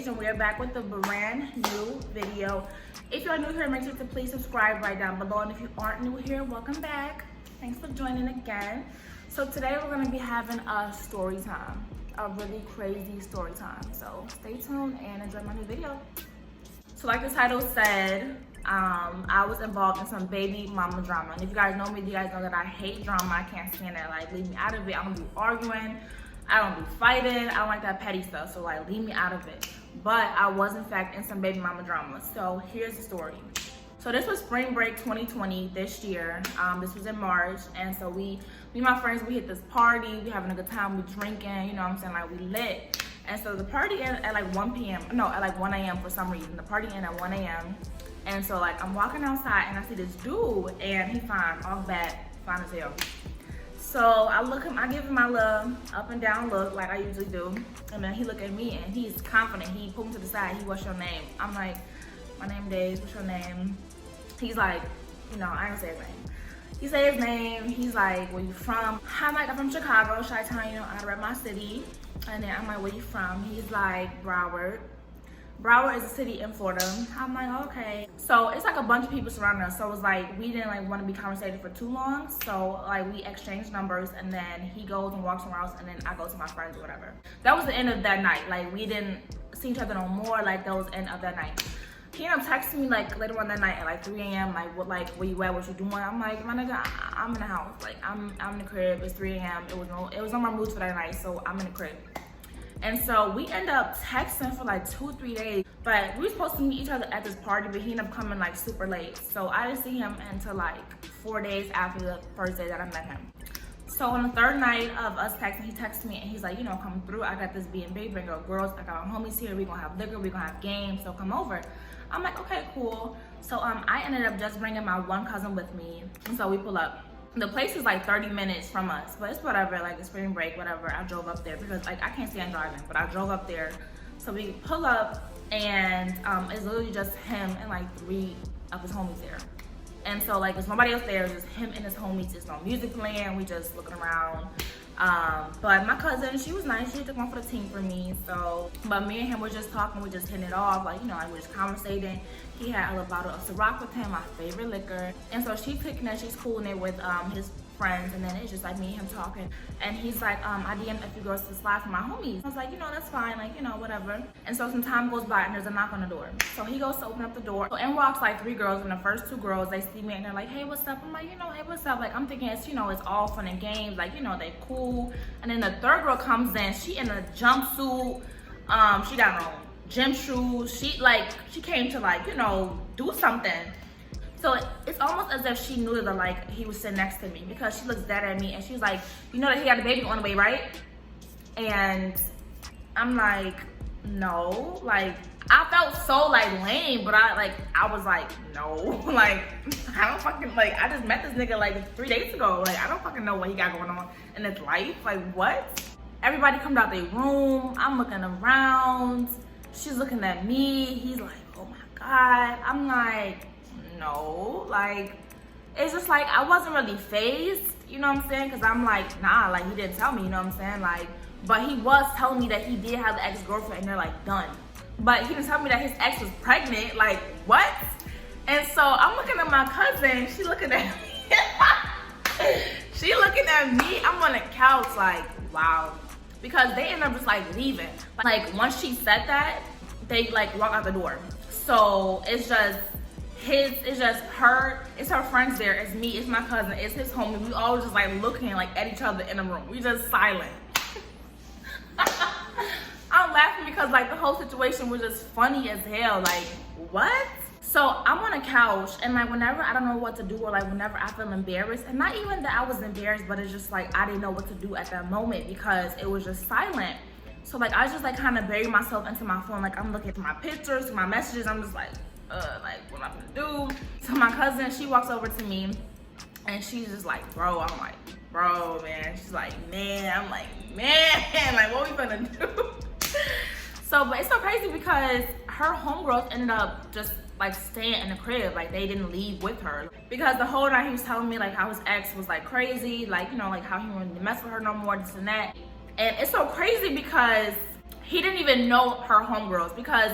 Paige, and we are back with a brand new video. If you are new here, make sure to please subscribe right down below, and if you aren't new here, welcome back. Thanks for joining again. So today we're going to be having a story time, a really crazy story time. So stay tuned and enjoy my new video. So like the title said, I was involved in some baby mama drama. And if you guys know me, you guys know that I hate drama. I can't stand it. Like, leave me out of it. I don't do arguing. I don't do fighting. I don't like that petty stuff. So like, leave me out of it. But I was in fact in some baby mama drama. So here's the story. So this was spring break 2020 this year. This was in March. And so me and my friends, we hit this party. We having a good time. We drinking, you know what I'm saying? Like, we lit. And so the party ended at like 1 p.m. No, at like 1 a.m. for some reason. The party ended at 1 a.m. And so like I'm walking outside and I see this dude and he fine, all bad, fine as hell. So I look him, I give him my little up and down look like I usually do. And then he look at me and he's confident. He pulled me to the side. He, what's your name? I'm like, my name Days, what's your name? He's like, you know, I ain't gonna say his name. He say his name, he's like, where you from? I'm like, I'm from Chicago, Chi-Town, you know, I rep my city. And then I'm like, where you from? He's like, Broward. Broward is a city in Florida. I'm like, okay. So it's like a bunch of people surrounding us. So it's like, we didn't like want to be conversating for too long. So like we exchanged numbers and then he goes and walks somewhere else and then I go to my friends or whatever. That was the end of that night. Like we didn't see each other no more. Like that was the end of that night. He ended up texting me like later on that night at like 3 a.m. Like, what, like, where you at, what you doing? I'm like, my nigga, I'm in the house. Like I'm in the crib, it's 3 a.m. It was on my mood for that night, so I'm in the crib. And so we end up texting for like 2-3 days, but we were supposed to meet each other at this party, but he ended up coming like super late. So I didn't see him until like 4 days after the first day that I met him. So on the third night of us texting, he texted me and he's like, you know, come through. I got this B&B, bring your girls. I got my homies here. We gonna have liquor, we gonna have games, so come over. I'm like, okay, cool. So I ended up just bringing my one cousin with me. And so we pull up. The place is like 30 minutes from us, but it's whatever, like it's spring break, whatever. I drove up there because like I can't stand driving, but I drove up there. So we pull up and it's literally just him and like 3 of his homies there. And so like there's nobody else there, it's just him and his homies. There's no music playing, we just looking around. But my cousin, she was nice, she took one for the team for me. So, but me and him were just talking, we just hitting it off, like, you know, like we just conversating. He had a little bottle of Ciroc with him, my favorite liquor. And so she's picking it, she's cooling it with his friends, and then it's just like me and him talking. And he's like, I DM'd a few girls to slide for my homies. I was like, you know, that's fine, like, you know, whatever. And so some time goes by and there's a knock on the door. So he goes to open up the door. So in walks like 3 girls, and the first 2 girls, they see me and they're like, hey, what's up? I'm like, you know, hey, what's up? Like, I'm thinking it's, you know, it's all fun and games, like, you know, they cool. And then the 3rd girl comes in, she in a jumpsuit, she got her own gym shoes. She came to like, you know, do something. So it's almost as if she knew that like he was sitting next to me, because she looks dead at me and she's like, you know that he got a baby on the way, right? And I'm like, no. Like, I felt so like lame, but I was like, no. Like, I don't fucking, like, I just met this nigga like 3 days ago. Like, I don't fucking know what he got going on in his life. Like, what? Everybody comes out their room. I'm looking around. She's looking at me. He's like, oh my God. I'm like, no. Like, it's just like, I wasn't really fazed, you know what I'm saying? Because I'm like, nah, like, he didn't tell me, you know what I'm saying? Like, but he was telling me that he did have an ex-girlfriend and they're like done. But he didn't tell me that his ex was pregnant. Like, what? And so I'm looking at my cousin. She looking at me. She looking at me. I'm on the couch like, wow. Because they end up just like leaving. Like, once she said that, they like walk out the door. So it's just her, it's her friends there, it's me, it's my cousin, it's his homie. We all just like looking like at each other in the room. We just silent. I'm laughing because like the whole situation was just funny as hell. Like, what? So I'm on a couch and like whenever I don't know what to do, or like whenever I feel embarrassed, and not even that I was embarrassed, but it's just like I didn't know what to do at that moment because it was just silent. So like I just like kind of buried myself into my phone. Like I'm looking at my pictures, my messages. I'm just like what I'm gonna do. So my cousin, she walks over to me and she's just like, bro. I'm like, bro, man. She's like, man. I'm like, man, like what we gonna do? So, but it's so crazy because her homegirls ended up just like staying in the crib. Like they didn't leave with her because the whole night he was telling me like how his ex was like crazy, like, you know, like how he wanted to mess with her no more, this and that. And it's so crazy because he didn't even know her homegirls because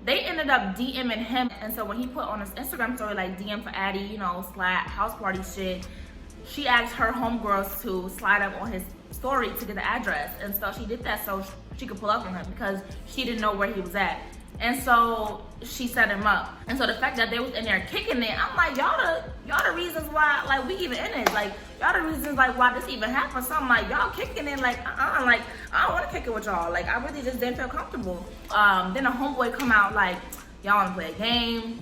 they ended up DMing him. And so when he put on his Instagram story like DM for Addie, you know, slap house party shit, she asked her homegirls to slide up on his story to get the address. And so she did that so she could pull up on him because she didn't know where he was at. And so she set him up. And so the fact that they was in there kicking it, I'm like, y'all the reasons why like we even in it. Like y'all the reasons like why this even happened. So I'm like, y'all kicking it like like I don't want to kick it with y'all. Like I really just didn't feel comfortable. Then a homeboy come out like, y'all want to play a game?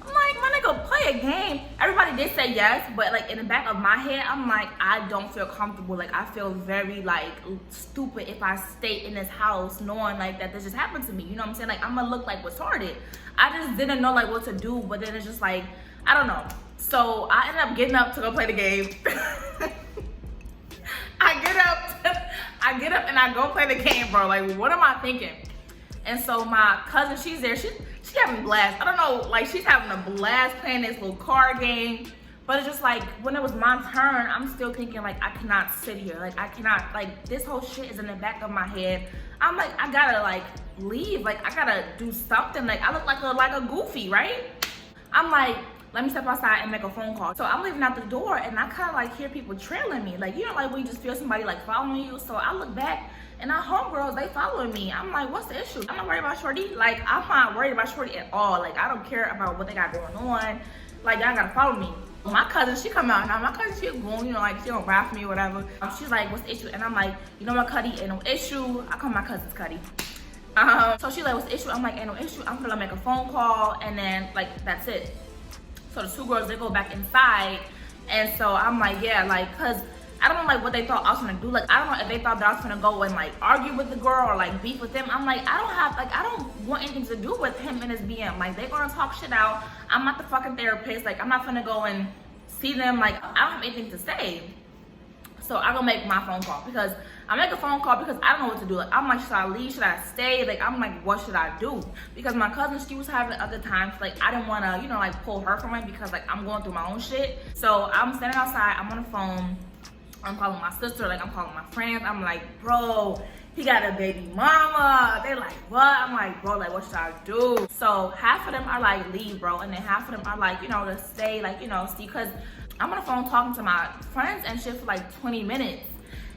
I'm like, my nigga, play a game. Everybody did say yes, but like in the back of my head, I'm like, I don't feel comfortable. Like I feel very like stupid if I stay in this house knowing like that this just happened to me. You know what I'm saying? Like I'm gonna look like retarded. I just didn't know like what to do, but then it's just like, I don't know. So I ended up getting up to go play the game. I get up and I go play the game, bro. Like what am I thinking? And so my cousin, she's there. She having a blast. I don't know, like she's having a blast playing this little card game. But it's just like when it was my turn, I'm still thinking like I cannot sit here. Like I cannot, like this whole shit is in the back of my head. I'm like, I gotta like leave. Like I gotta do something. Like I look like a goofy, right? I'm like, let me step outside and make a phone call. So I'm leaving out the door and I kind of like hear people trailing me. Like, you know, like when you just feel somebody like following you. So I look back and our homegirls, they following me. I'm like, what's the issue? I'm not worried about Shorty. Like, I'm not worried about Shorty at all. Like, I don't care about what they got going on. Like, y'all gotta follow me. My cousin, she come out now. My cousin, she going, you know, like she don't rap for me or whatever. She's like, what's the issue? And I'm like, you know what, Cuddy, ain't no issue. I call my cousins Cuddy. So she's like, what's the issue? I'm like, ain't no issue. I'm gonna make a phone call and then like, that's it. So the two girls, they go back inside. And so I'm like, yeah, like, cause I don't know like what they thought I was gonna do. Like, I don't know if they thought that I was gonna go and like argue with the girl or like beef with them. I'm like, I don't want anything to do with him and his BM. Like, they gonna talk shit out. I'm not the fucking therapist. Like, I'm not gonna go and see them. Like, I don't have anything to say. So I go make my phone call because I make a phone call because I don't know what to do. Like, I'm like, should I leave? Should I stay? Like, I'm like, what should I do? Because my cousin, she was having other times. Like, I didn't want to, you know, like pull her from it because like I'm going through my own shit. So I'm standing outside. I'm on the phone. I'm calling my sister. Like, I'm calling my friends. I'm like, bro, he got a baby mama. They're like, what? I'm like, bro, like, what should I do? So half of them are like, leave, bro. And then half of them are like, you know, to stay, like, you know, see, because I'm on the phone talking to my friends and shit for like 20 minutes.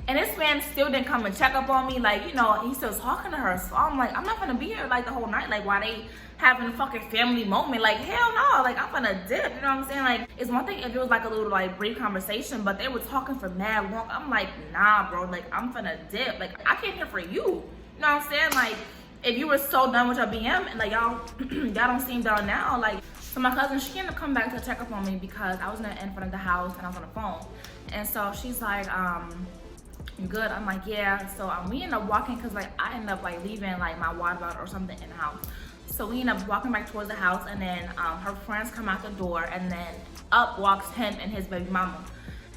And this man still didn't come and check up on me. Like, you know, he's still talking to her. So I'm like, I'm not gonna be here like the whole night. Like, while they having a fucking family moment. Like, hell no. Like, I'm gonna dip. You know what I'm saying? Like, it's one thing if it was like a little like brief conversation, but they were talking for mad long. I'm like, nah, bro. Like, I'm gonna dip. Like, I came here for you. You know what I'm saying? Like, if you were so done with your BM and like y'all don't seem done now. Like, so my cousin, she ended up coming back to check up on me because I was in front of the house and I was on the phone. And so she's like, you good? I'm like, yeah. So we end up walking because like I ended up like leaving like my water bottle or something in the house. So we end up walking back towards the house and then her friends come out the door and then up walks him and his baby mama.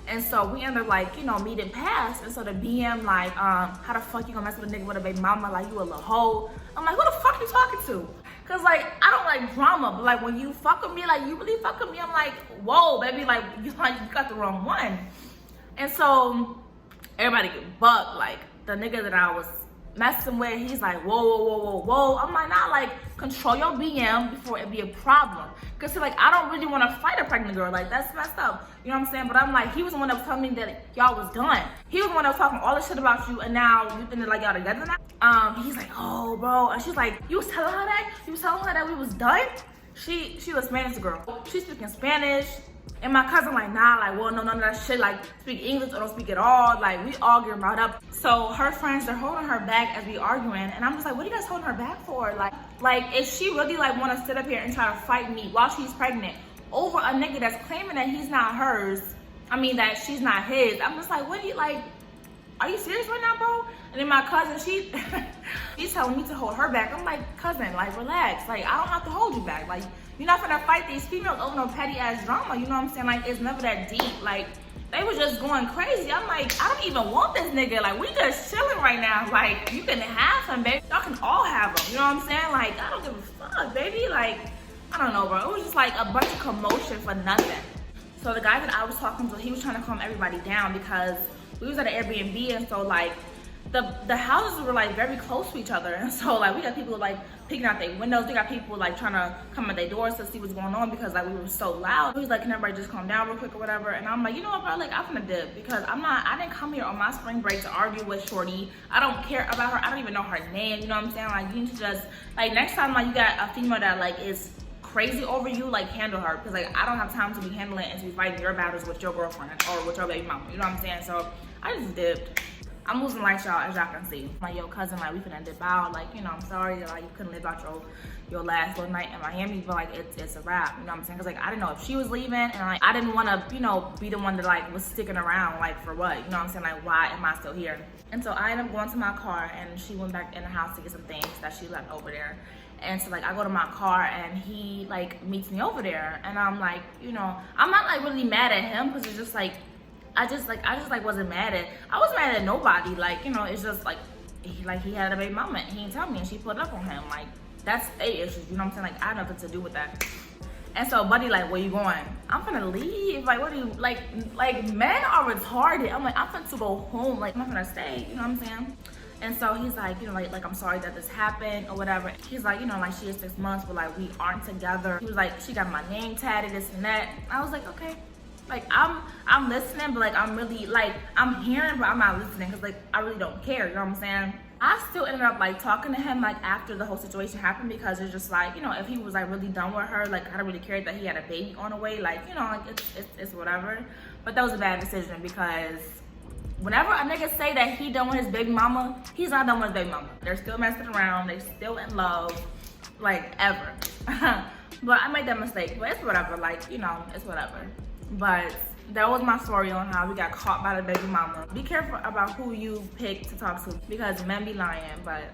And so we end up like, you know, meeting past. And so the BM like, how the fuck you gonna mess with a nigga with a baby mama? Like, you a little hoe. I'm like, who the fuck you talking to? Cause like, I don't like drama, but like when you fuck with me, like you really fuck with me, I'm like, whoa, baby, like you got the wrong one. And so everybody get bucked. Like the nigga that I was messing with, he's like, whoa, whoa, whoa, whoa, whoa. I'm like, nah, like control your BM before it be a problem. Cause see, like I don't really want to fight a pregnant girl. Like that's messed up. You know what I'm saying? But I'm like, he was the one that was telling me that y'all was done. He was the one that was talking all this shit about you, and now you think that like y'all together now. He's like, oh, bro, and she's like, you was telling her that? You was telling her that we was done? She was Spanish girl. She's speaking Spanish. And my cousin like, nah, like, well, no, none of that shit, like, speak English or don't speak at all. Like, we all get brought up. So her friends, they're holding her back as we arguing. And I'm just like, what are you guys holding her back for? Like, if she really, like, want to sit up here and try to fight me while she's pregnant over a nigga that's claiming that he's not hers, I mean, that she's not his, I'm just like, what do you, like, are you serious right now, bro? And then my cousin, she's telling me to hold her back. I'm like, cousin, like, relax. Like, I don't have to hold you back. Like, you're not gonna fight these females over no petty ass drama. You know what I'm saying? Like, it's never that deep. Like, they was just going crazy. I'm like, I don't even want this nigga. Like, we just chilling right now. Like, you can have him, baby. Y'all can all have him. You know what I'm saying? Like, I don't give a fuck, baby. Like, I don't know, bro. It was just like a bunch of commotion for nothing. So the guy that I was talking to, he was trying to calm everybody down because we was at an Airbnb, and so like the houses were like very close to each other, and so like we got people like peeking out their windows. We got people like trying to come at their doors to see what's going on because like we were so loud. He's like, can everybody just calm down real quick or whatever? And I'm like, you know what, bro? Like I'm gonna dip because I didn't come here on my spring break to argue with Shorty. I don't care about her. I don't even know her name. You know what I'm saying? Like you need to just like next time like you got a female that like is crazy over you, like handle her, because like I don't have time to be handling and to be fighting your battles with your girlfriend or with your baby mama. You know what I'm saying? So I just dipped. I'm losing light, y'all, as y'all can see. Like, yo, cousin, like, we finna dip out. Like, you know, I'm sorry that, like, you couldn't live out your last little night in Miami, but, like, it's a wrap. You know what I'm saying? Because, like, I didn't know if she was leaving, and, like, I didn't want to, you know, be the one that, like, was sticking around, like, for what? You know what I'm saying? Like, why am I still here? And so I ended up going to my car, and she went back in the house to get some things that she left over there. And so, like, I go to my car, and he, like, meets me over there. And I'm, like, you know, I'm not, like, really mad at him, because it's just, like, I just wasn't mad at, I wasn't mad at nobody. Like, you know, it's just like he had a baby mama and he didn't tell me and she put up on him. Like, that's a issue, you know what I'm saying? Like, I have nothing to do with that. And so buddy like, where you going? I'm finna leave. Like, what do you, like men are retarded. I'm like, I'm finna to go home. Like, I'm not gonna stay, you know what I'm saying? And so he's like, you know, like I'm sorry that this happened or whatever. He's like, you know, like she is 6 months, but like we aren't together. He was like, she got my name tatted, this and that. I was like, okay. Like, I'm listening, but like I'm really like I'm hearing, but I'm not listening because like I really don't care, you know what I'm saying? I still ended up like talking to him like after the whole situation happened because it's just like, you know, if he was like really done with her, like I don't really care that he had a baby on the way, like, you know, like it's whatever. But that was a bad decision because whenever a nigga say that he done with his baby mama, he's not done with his baby mama. They're still messing around, they still in love, like ever. But I made that mistake, but it's whatever, like, you know, it's whatever. But that was my story on how we got caught by the baby mama. Be careful about who you pick to talk to because men be lying, but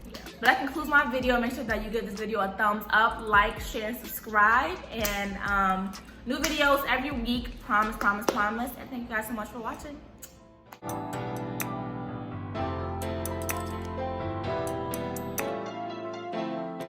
yeah. But that concludes my video. Make sure that you give this video a thumbs up, like, share, subscribe, and new videos every week. Promise, promise, promise. And thank you guys so much for watching.